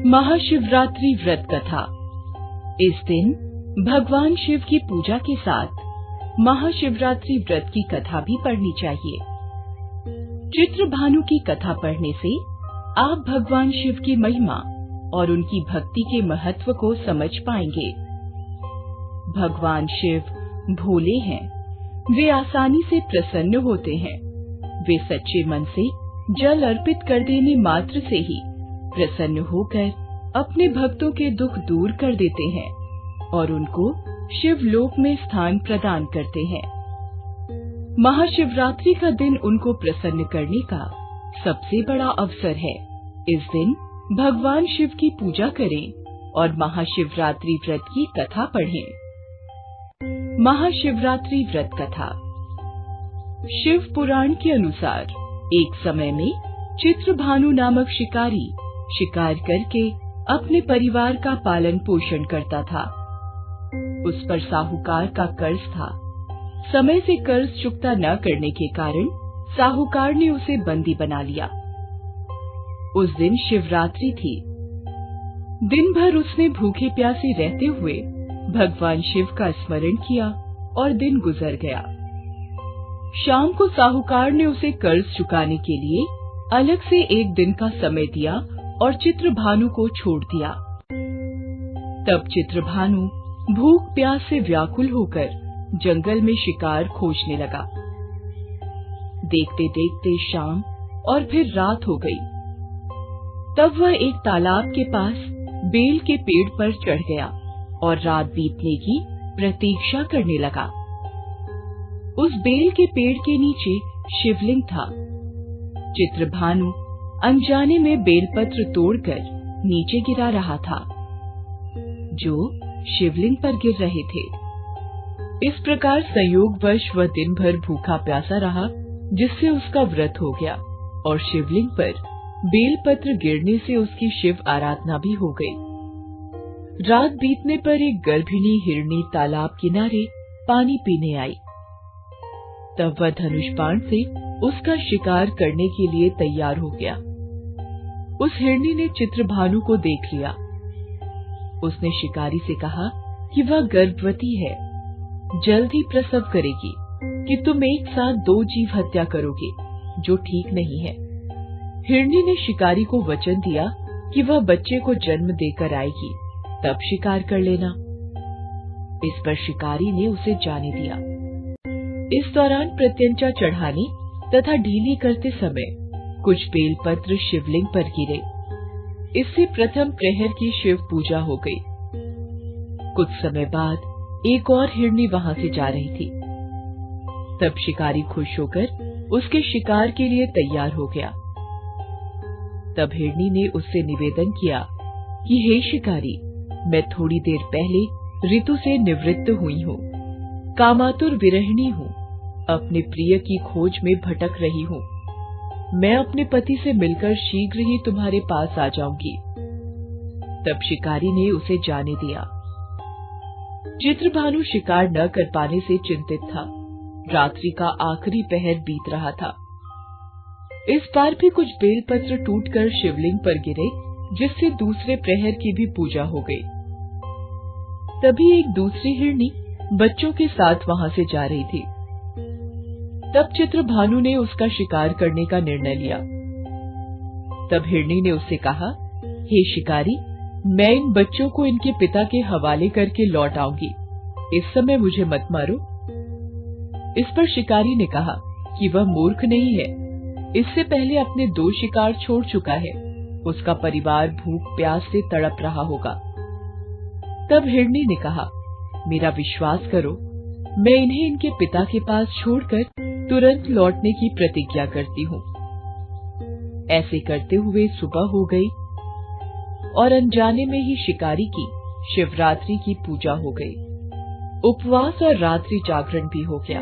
महाशिवरात्रि व्रत कथा। इस दिन भगवान शिव की पूजा के साथ महाशिवरात्रि व्रत की कथा भी पढ़नी चाहिए। चित्रभानु की कथा पढ़ने से आप भगवान शिव की महिमा और उनकी भक्ति के महत्व को समझ पाएंगे। भगवान शिव भोले हैं, वे आसानी से प्रसन्न होते हैं। वे सच्चे मन से जल अर्पित कर देने मात्र से ही प्रसन्न होकर अपने भक्तों के दुख दूर कर देते हैं और उनको शिवलोक में स्थान प्रदान करते हैं। महाशिवरात्रि का दिन उनको प्रसन्न करने का सबसे बड़ा अवसर है। इस दिन भगवान शिव की पूजा करें और महाशिवरात्रि व्रत की कथा पढ़ें। महाशिवरात्रि व्रत कथा। शिव पुराण के अनुसार एक समय में चित्रभानु नामक शिकारी शिकार करके अपने परिवार का पालन पोषण करता था। उस पर साहूकार का कर्ज था। समय से कर्ज चुकता न करने के कारण साहूकार ने उसे बंदी बना लिया। उस दिन शिवरात्रि थी। दिन भर उसने भूखे प्यासे रहते हुए भगवान शिव का स्मरण किया और दिन गुजर गया। शाम को साहूकार ने उसे कर्ज चुकाने के लिए अलग से एक दिन का समय दिया और चित्रभानु को छोड़ दिया। तब चित्रभानु भूख प्यास से व्याकुल होकर जंगल में शिकार खोजने लगा। देखते देखते शाम और फिर रात हो गई। तब वह एक तालाब के पास बेल के पेड़ पर चढ़ गया और रात बीतने की प्रतीक्षा करने लगा। उस बेल के पेड़ के नीचे शिवलिंग था। चित्रभानु अनजाने में बेलपत्र तोड़कर नीचे गिरा रहा था, जो शिवलिंग पर गिर रहे थे। इस प्रकार संयोगवश वह दिन भर भूखा प्यासा रहा, जिससे उसका व्रत हो गया और शिवलिंग पर बेलपत्र गिरने से उसकी शिव आराधना भी हो गई। रात बीतने पर एक गर्भिणी हिरनी तालाब किनारे पानी पीने आई। तब वह धनुष बाण से उसका शिकार करने के लिए तैयार हो गया। उस हिरनी ने चित्रभानु को देख लिया। उसने शिकारी से कहा कि वह गर्भवती है, जल्द ही प्रसव करेगी, कि तुम एक साथ 2 जीव हत्या करोगे, जो ठीक नहीं है। हिरनी ने शिकारी को वचन दिया कि वह बच्चे को जन्म देकर आएगी, तब शिकार कर लेना। इस पर शिकारी ने उसे जाने दिया। इस दौरान प्रत्यंचा चढ़ाने तथा ढीली करते समय कुछ बेलपत्र शिवलिंग पर गिरे। इससे प्रथम प्रहर की शिव पूजा हो गई। कुछ समय बाद एक और हिरनी वहां से जा रही थी। तब शिकारी खुश होकर उसके शिकार के लिए तैयार हो गया। तब हिरनी ने उससे निवेदन किया कि हे शिकारी, मैं थोड़ी देर पहले ऋतु से निवृत्त हुई हूँ, कामातुर विरहिणी हूँ, अपने प्रिय की खोज में भटक रही हूँ। मैं अपने पति से मिलकर शीघ्र ही तुम्हारे पास आ जाऊंगी। तब शिकारी ने उसे जाने दिया। चित्रभानु शिकार न कर पाने से चिंतित था। रात्रि का आखिरी पहर बीत रहा था। इस बार भी कुछ बेलपत्र टूटकर शिवलिंग पर गिरे, जिससे दूसरे प्रहर की भी पूजा हो गई। तभी एक दूसरी हिरनी बच्चों के साथ वहां से जा रही थी। तब चित्रभानु ने उसका शिकार करने का निर्णय लिया। तब हिरनी ने उससे कहा, हे शिकारी, मैं इन बच्चों को इनके पिता के हवाले करके लौट आऊंगी, इस समय मुझे मत मारो। इस पर शिकारी ने कहा कि वह मूर्ख नहीं है, इससे पहले अपने 2 शिकार छोड़ चुका है, उसका परिवार भूख प्यास से तड़प रहा होगा। तब हिरनी ने कहा, मेरा विश्वास करो, मैं इन्हें इनके पिता के पास छोड़कर तुरंत लौटने की प्रतिज्ञा करती हूँ। ऐसे करते हुए सुबह हो गई और अनजाने में ही शिकारी की शिवरात्रि की पूजा हो गई। उपवास और रात्रि जागरण भी हो गया।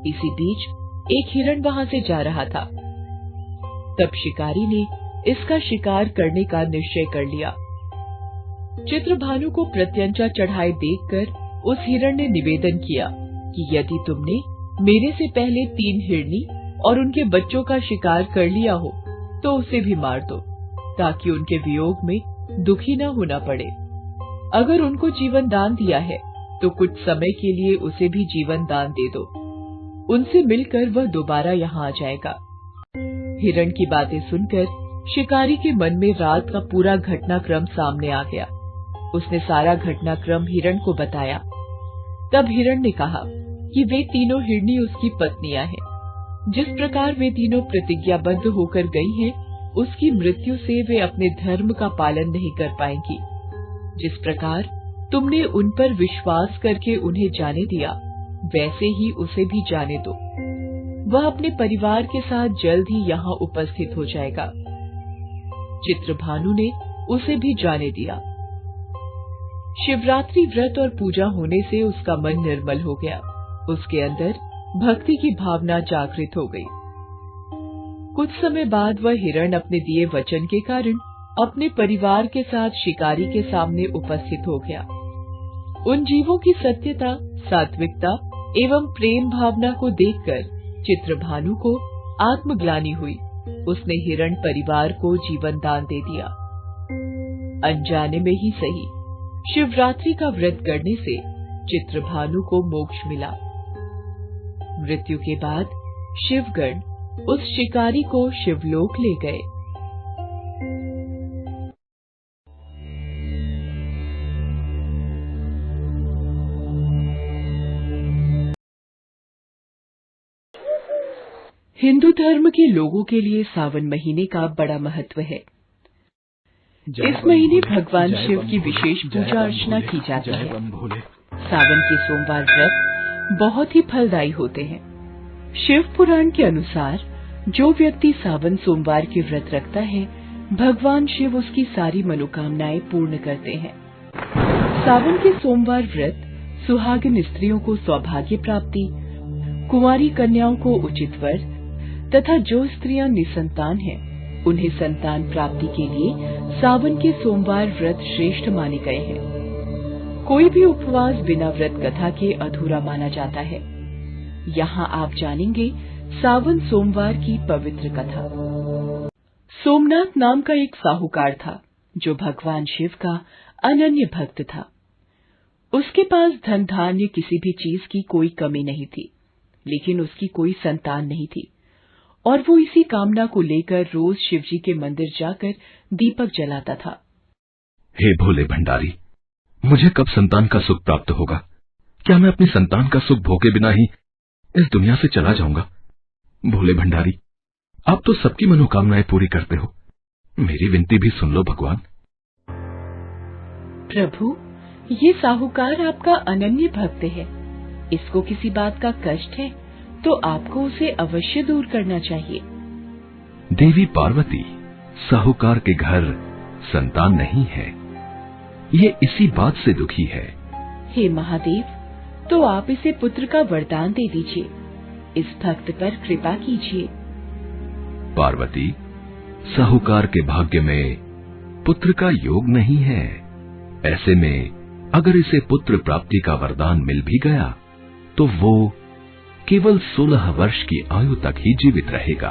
इसी बीच एक हिरण वहां से जा रहा था। तब शिकारी ने इसका शिकार करने का निश्चय कर लिया। चित्रभानु को प्रत्यंचा चढ़ाए देखकर उस हिरण ने निवेदन किया कि यदि तुमने मेरे से पहले 3 हिरनी और उनके बच्चों का शिकार कर लिया हो, तो उसे भी मार दो, ताकि उनके वियोग में दुखी न होना पड़े। अगर उनको जीवन दान दिया है तो कुछ समय के लिए उसे भी जीवन दान दे दो। उनसे मिलकर वह दोबारा यहाँ आ जाएगा। हिरण की बातें सुनकर शिकारी के मन में रात का पूरा घटनाक्रम सामने आ गया। उसने सारा घटनाक्रम हिरण को बताया। तब हिरण ने कहा कि वे तीनों हिरनी उसकी पत्नियां हैं। जिस प्रकार वे तीनों प्रतिज्ञाबद्ध होकर गई हैं, उसकी मृत्यु से वे अपने धर्म का पालन नहीं कर पाएंगी। जिस प्रकार तुमने उन पर विश्वास करके उन्हें जाने दिया, वैसे ही उसे भी जाने दो। वह अपने परिवार के साथ जल्द ही यहाँ उपस्थित हो जाएगा। चित्रभानु ने उसे भी जाने दिया। शिवरात्रि व्रत और पूजा होने से उसका मन निर्मल हो गया। उसके अंदर भक्ति की भावना जागृत हो गई। कुछ समय बाद वह हिरण अपने दिए वचन के कारण अपने परिवार के साथ शिकारी के सामने उपस्थित हो गया। उन जीवों की सत्यता, सात्विकता एवं प्रेम भावना को देखकर चित्रभानु को आत्मग्लानि हुई। उसने हिरण परिवार को जीवन दान दे दिया। अनजाने में ही सही, शिवरात्रि का व्रत करने से चित्रभानु को मोक्ष मिला। मृत्यु के बाद शिवगण उस शिकारी को शिवलोक ले गए। हिंदू धर्म के लोगों के लिए सावन महीने का बड़ा महत्व है। इस महीने भगवान शिव की विशेष पूजा अर्चना की जाती है। सावन के सोमवार व्रत बहुत ही फलदायी होते हैं। शिव पुराण के अनुसार जो व्यक्ति सावन सोमवार के व्रत रखता है, भगवान शिव उसकी सारी मनोकामनाएं पूर्ण करते हैं। सावन के सोमवार व्रत सुहागिन स्त्रियों को सौभाग्य प्राप्ति, कुंवारी कन्याओं को उचित वर तथा जो स्त्रियां निसंतान हैं, उन्हें संतान प्राप्ति के लिए सावन के सोमवार व्रत श्रेष्ठ माने गए हैं। कोई भी उपवास बिना व्रत कथा के अधूरा माना जाता है। यहाँ आप जानेंगे सावन सोमवार की पवित्र कथा। सोमनाथ नाम का एक साहूकार था जो भगवान शिव का अनन्य भक्त था। उसके पास धन धान्य किसी भी चीज की कोई कमी नहीं थी, लेकिन उसकी कोई संतान नहीं थी और वो इसी कामना को लेकर रोज शिवजी के मंदिर जाकर दीपक जलाता था। हे भोले भंडारी, मुझे कब संतान का सुख प्राप्त होगा? क्या मैं अपनी संतान का सुख भोगे बिना ही इस दुनिया से चला जाऊंगा? भोले भंडारी, आप तो सबकी मनोकामनाएं पूरी करते हो, मेरी विनती भी सुन लो भगवान। प्रभु, ये साहूकार आपका अनन्य भक्त है। इसको किसी बात का कष्ट है तो आपको उसे अवश्य दूर करना चाहिए। देवी पार्वती, साहूकार के घर संतान नहीं है, ये इसी बात से दुखी है। हे महादेव, तो आप इसे पुत्र का वरदान दे दीजिए। इस भक्त पर कृपा कीजिए। पार्वती, साहूकार के भाग्य में पुत्र का योग नहीं है। ऐसे में अगर इसे पुत्र प्राप्ति का वरदान मिल भी गया तो वो केवल 16 वर्ष की आयु तक ही जीवित रहेगा।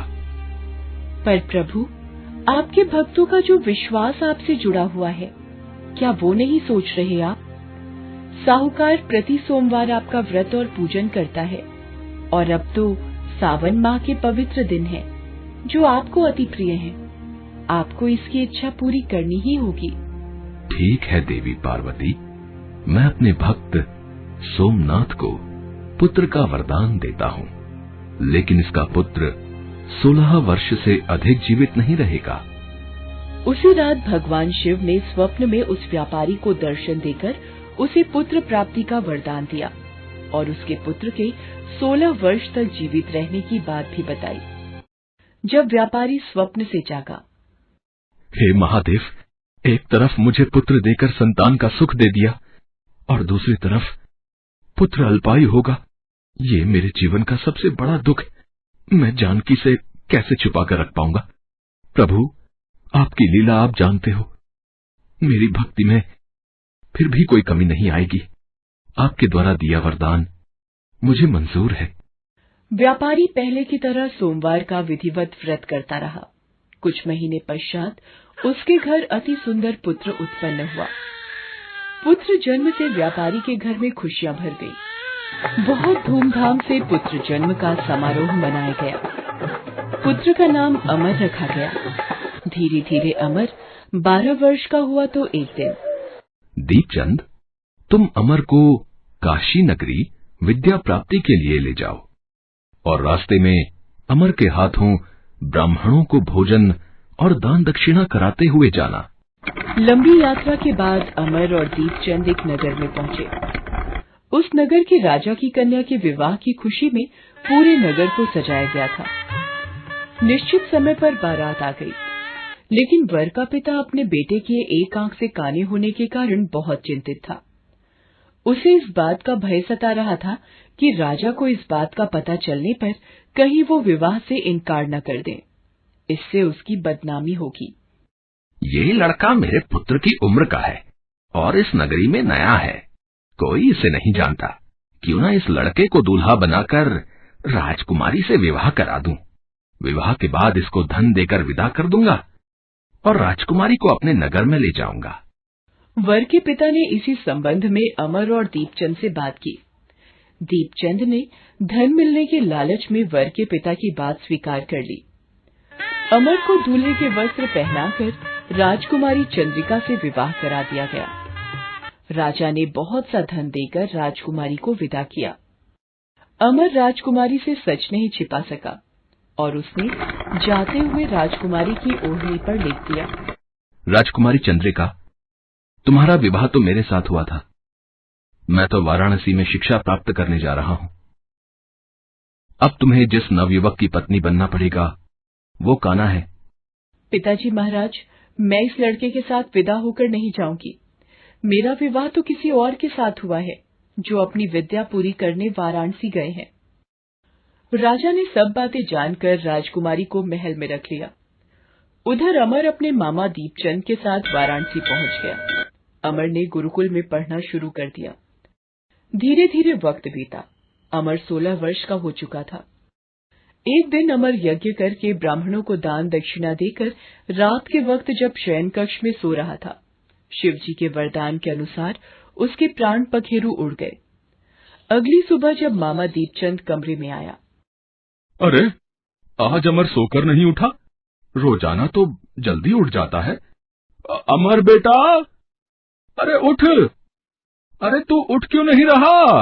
पर प्रभु, आपके भक्तों का जो विश्वास आपसे जुड़ा हुआ है, क्या वो नहीं सोच रहे आप? साहूकार प्रति सोमवार आपका व्रत और पूजन करता है और अब तो सावन माह के पवित्र दिन हैं, जो आपको अति प्रिय हैं। आपको इसकी इच्छा पूरी करनी ही होगी। ठीक है देवी पार्वती, मैं अपने भक्त सोमनाथ को पुत्र का वरदान देता हूँ, लेकिन इसका पुत्र 16 वर्ष से अधिक जीवित नहीं रहेगा। उसी रात भगवान शिव ने स्वप्न में उस व्यापारी को दर्शन देकर उसे पुत्र प्राप्ति का वरदान दिया और उसके पुत्र के 16 वर्ष तक जीवित रहने की बात भी बताई। जब व्यापारी स्वप्न से जागा, हे महादेव, एक तरफ मुझे पुत्र देकर संतान का सुख दे दिया और दूसरी तरफ पुत्र अल्पायु होगा। ये मेरे जीवन का सबसे बड़ा दुख है। मैं जानकी से कैसे छुपा कर रख पाऊंगा? प्रभु, आपकी लीला आप जानते हो। मेरी भक्ति में फिर भी कोई कमी नहीं आएगी। आपके द्वारा दिया वरदान मुझे मंजूर है। व्यापारी पहले की तरह सोमवार का विधिवत व्रत करता रहा। कुछ महीने पश्चात उसके घर अति सुंदर पुत्र उत्पन्न हुआ। पुत्र जन्म से व्यापारी के घर में खुशियां भर गई। बहुत धूमधाम से पुत्र जन्म का समारोह मनाया गया। पुत्र का नाम अमर रखा गया। धीरे धीरे अमर 12 वर्ष का हुआ तो एक दिन, दीपचंद, तुम अमर को काशी नगरी विद्या प्राप्ति के लिए ले जाओ और रास्ते में अमर के हाथों ब्राह्मणों को भोजन और दान दक्षिणा कराते हुए जाना। लंबी यात्रा के बाद अमर और दीपचंद एक नगर में पहुंचे। उस नगर के राजा की कन्या के विवाह की खुशी में पूरे नगर को सजाया गया था। निश्चित समय पर बारात आ गई, लेकिन वर का पिता अपने बेटे के एक आंख से काने होने के कारण बहुत चिंतित था। उसे इस बात का भय सता रहा था कि राजा को इस बात का पता चलने पर कहीं वो विवाह से इनकार न कर दें। इससे उसकी बदनामी होगी। ये लड़का मेरे पुत्र की उम्र का है और इस नगरी में नया है, कोई इसे नहीं जानता। क्यों न इस लड़के को दूल्हा बनाकर राजकुमारी से विवाह करा दूं। विवाह के बाद इसको धन देकर विदा कर दूंगा और राजकुमारी को अपने नगर में ले जाऊंगा। वर के पिता ने इसी संबंध में अमर और दीपचंद से बात की। दीपचंद ने धन मिलने के लालच में वर के पिता की बात स्वीकार कर ली। अमर को दूल्हे के वस्त्र पहनाकर राजकुमारी चंद्रिका से विवाह करा दिया गया। राजा ने बहुत सा धन देकर राजकुमारी को विदा किया। अमर राजकुमारी से सच नहीं छिपा सका और उसने जाते हुए राजकुमारी की ओढ़नी पर लिख दिया, राजकुमारी चंद्रिका, तुम्हारा विवाह तो मेरे साथ हुआ था। मैं तो वाराणसी में शिक्षा प्राप्त करने जा रहा हूं। अब तुम्हें जिस नवयुवक की पत्नी बनना पड़ेगा वो कान्हा है। पिताजी महाराज, मैं इस लड़के के साथ विदा होकर नहीं जाऊंगी। मेरा विवाह तो किसी और के साथ हुआ है जो अपनी विद्या पूरी करने वाराणसी गए हैं। राजा ने सब बातें जानकर राजकुमारी को महल में रख लिया। उधर अमर अपने मामा दीपचंद के साथ वाराणसी पहुंच गया। अमर ने गुरुकुल में पढ़ना शुरू कर दिया। धीरे धीरे वक्त बीता। अमर 16 वर्ष का हो चुका था। एक दिन अमर यज्ञ करके ब्राह्मणों को दान दक्षिणा देकर रात के वक्त जब शयन कक्ष में सो रहा था, शिवजी के वरदान के अनुसार उसके प्राण पखेरु उड़ गए। अगली सुबह जब मामा दीपचंद कमरे में आया, अरे, आज अमर सोकर नहीं उठा? रोजाना तो जल्दी उठ जाता है। अमर बेटा, अरे उठ। अरे तू उठ क्यों नहीं रहा?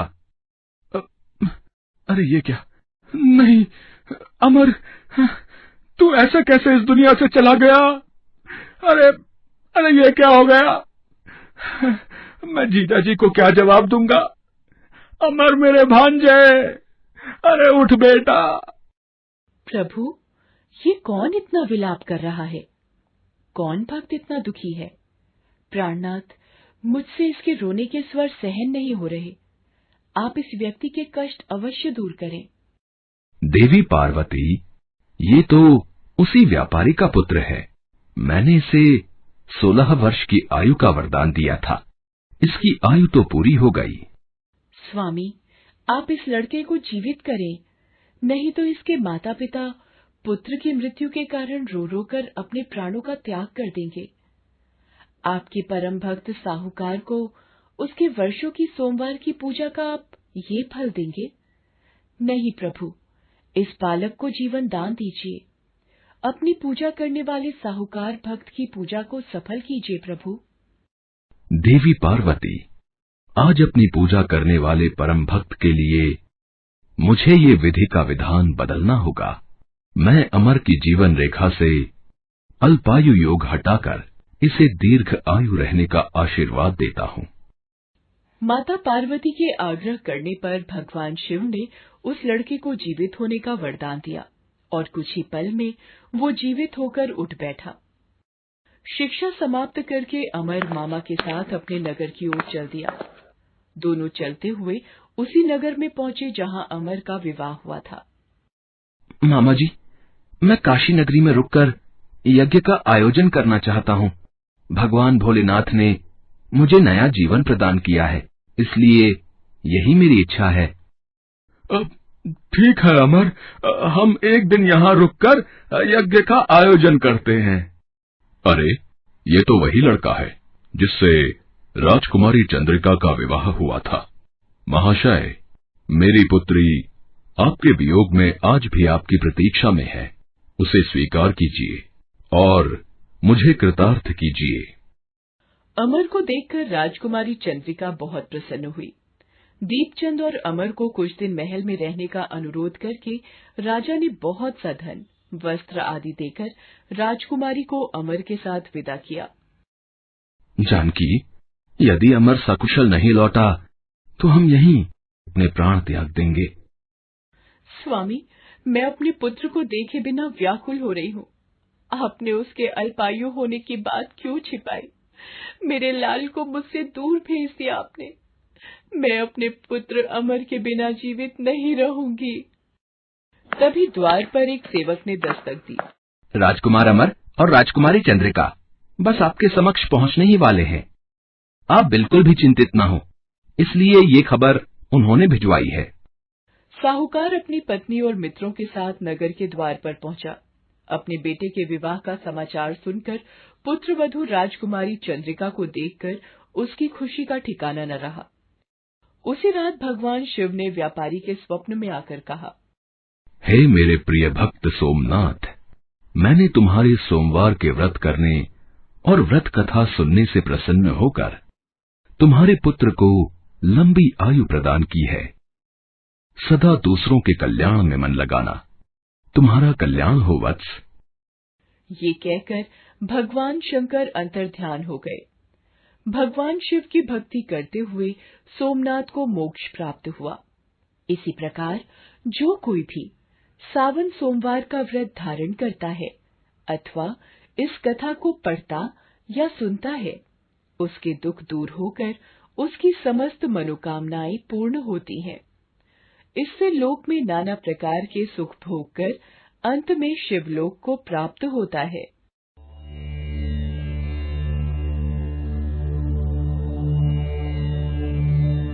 अरे ये क्या? नहीं अमर, तू ऐसे कैसे इस दुनिया से चला गया? अरे ये क्या हो गया? मैं जीजा जी को क्या जवाब दूंगा? अमर मेरे भांजे, अरे उठ बेटा। प्रभु, ये कौन इतना विलाप कर रहा है? कौन भक्त इतना दुखी है? प्राणनाथ, मुझसे इसके रोने के स्वर सहन नहीं हो रहे। आप इस व्यक्ति के कष्ट अवश्य दूर करें। देवी पार्वती, ये तो उसी व्यापारी का पुत्र है। मैंने इसे 16 वर्ष की आयु का वरदान दिया था। इसकी आयु तो पूरी हो गई। स्वामी, आप इस लड़के को जीवित करें, नहीं तो इसके माता पिता पुत्र की मृत्यु के कारण रो रो कर अपने प्राणों का त्याग कर देंगे। आपके परम भक्त साहूकार को उसके वर्षों की सोमवार की पूजा का आप ये फल देंगे? नहीं प्रभु, इस बालक को जीवन दान दीजिए। अपनी पूजा करने वाले साहूकार भक्त की पूजा को सफल कीजिए प्रभु। देवी पार्वती, आज अपनी पूजा करने वाले परम भक्त के लिए मुझे ये विधि का विधान बदलना होगा। मैं अमर की जीवन रेखा से अल्पायु योग हटाकर इसे दीर्घ आयु रहने का आशीर्वाद देता हूँ। माता पार्वती के आग्रह करने पर भगवान शिव ने उस लड़के को जीवित होने का वरदान दिया और कुछ ही पल में वो जीवित होकर उठ बैठा। शिक्षा समाप्त करके अमर मामा के साथ अपने नगर की ओर चल दिया। दोनों चलते हुए उसी नगर में पहुंचे जहां अमर का विवाह हुआ था। मामा जी, मैं काशी नगरी में रुककर यज्ञ का आयोजन करना चाहता हूँ। भगवान भोलेनाथ ने मुझे नया जीवन प्रदान किया है, इसलिए यही मेरी इच्छा है। ठीक है अमर, हम एक दिन यहाँ रुककर यज्ञ का आयोजन करते हैं। अरे, ये तो वही लड़का है जिससे राजकुमारी चंद्रिका का विवाह हुआ था। महाशय, मेरी पुत्री आपके वियोग में आज भी आपकी प्रतीक्षा में है। उसे स्वीकार कीजिए और मुझे कृतार्थ कीजिए। अमर को देखकर राजकुमारी चंद्रिका बहुत प्रसन्न हुई। दीपचंद और अमर को कुछ दिन महल में रहने का अनुरोध करके राजा ने बहुत सा धन, वस्त्र आदि देकर राजकुमारी को अमर के साथ विदा किया। जानकी, यदि अमर सकुशल नहीं लौटा तो हम यहीं अपने प्राण त्याग देंगे। स्वामी, मैं अपने पुत्र को देखे बिना व्याकुल हो रही हूँ। आपने उसके अल्पायु होने की बात क्यों छिपाई? मेरे लाल को मुझसे दूर भेज दिया आपने। मैं अपने पुत्र अमर के बिना जीवित नहीं रहूंगी। तभी द्वार पर एक सेवक ने दस्तक दी। राजकुमार अमर और राजकुमारी चंद्रिका बस आपके समक्ष पहुंचने ही वाले हैं। आप बिल्कुल भी चिंतित न हो, इसलिए ये खबर उन्होंने भिजवाई है। साहूकार अपनी पत्नी और मित्रों के साथ नगर के द्वार पर पहुंचा। अपने बेटे के विवाह का समाचार सुनकर पुत्रवधू राजकुमारी चंद्रिका को देखकर उसकी खुशी का ठिकाना न रहा। उसी रात भगवान शिव ने व्यापारी के स्वप्न में आकर कहा, हे मेरे प्रिय भक्त सोमनाथ, मैंने तुम्हारे सोमवार के व्रत करने और व्रत कथा सुनने से प्रसन्न होकर तुम्हारे पुत्र को लंबी आयु प्रदान की है। सदा दूसरों के कल्याण में मन लगाना, तुम्हारा कल्याण हो वत्स। ये कहकर भगवान शंकर अंतर्ध्यान हो गए। भगवान शिव की भक्ति करते हुए सोमनाथ को मोक्ष प्राप्त हुआ। इसी प्रकार जो कोई भी सावन सोमवार का व्रत धारण करता है अथवा इस कथा को पढ़ता या सुनता है, उसके दुख दूर होकर उसकी समस्त मनोकामनाएं पूर्ण होती हैं। इससे लोक में नाना प्रकार के सुख भोग कर अंत में शिवलोक को प्राप्त होता है।